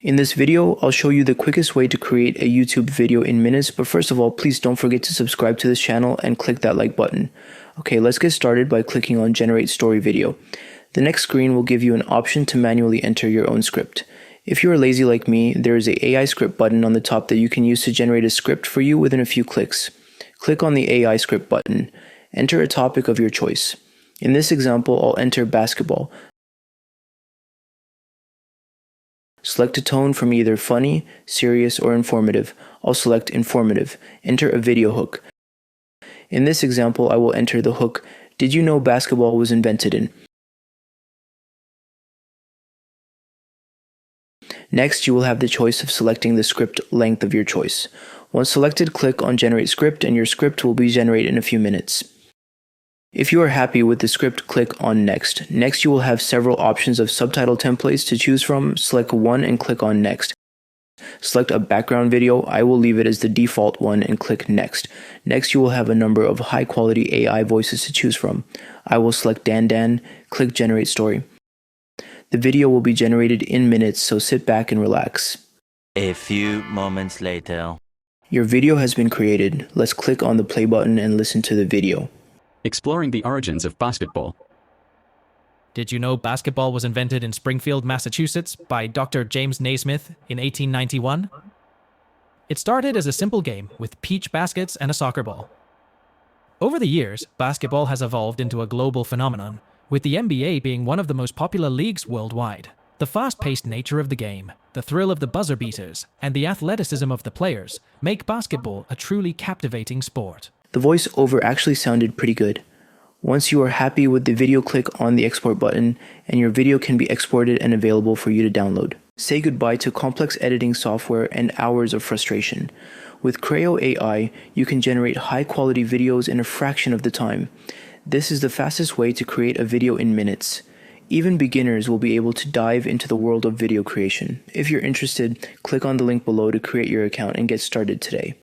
In this video, I'll show you the quickest way to create a YouTube video in minutes, but first of all, please don't forget to subscribe to this channel and click that like button. Okay, let's get started by clicking on Generate Story Video. The next screen will give you an option to manually enter your own script. If you are lazy like me, there is a AI script button on the top that you can use to generate a script for you within a few clicks. Click on the AI script button. Enter a topic of your choice. In this example, I'll enter basketball. Select a tone from either funny, serious, or informative. I'll select informative. Enter a video hook. In this example, I will enter the hook, "Did you know basketball was invented in?" Next, you will have the choice of selecting the script length of your choice. Once selected, click on Generate Script and your script will be generated in a few minutes. If you are happy with the script, click on Next. Next, you will have several options of subtitle templates to choose from. Select one and click on Next. Select a background video. I will leave it as the default one and click Next. Next, you will have a number of high-quality AI voices to choose from. I will select Dan. Click Generate Story. The video will be generated in minutes, so sit back and relax. A few moments later. Your video has been created. Let's click on the play button and listen to the video. Exploring the origins of basketball. Did you know basketball was invented in Springfield, Massachusetts by Dr. James Naismith in 1891? It started as a simple game with peach baskets and a soccer ball. Over the years, basketball has evolved into a global phenomenon, with the NBA being one of the most popular leagues worldwide. The fast-paced nature of the game, the thrill of the buzzer beaters, and the athleticism of the players make basketball a truly captivating sport. The voiceover actually sounded pretty good. Once you are happy with the video, click on the export button and your video can be exported and available for you to download. Say goodbye to complex editing software and hours of frustration. With Crayo AI, you can generate high-quality videos in a fraction of the time. This is the fastest way to create a video in minutes. Even beginners will be able to dive into the world of video creation. If you're interested, click on the link below to create your account and get started today.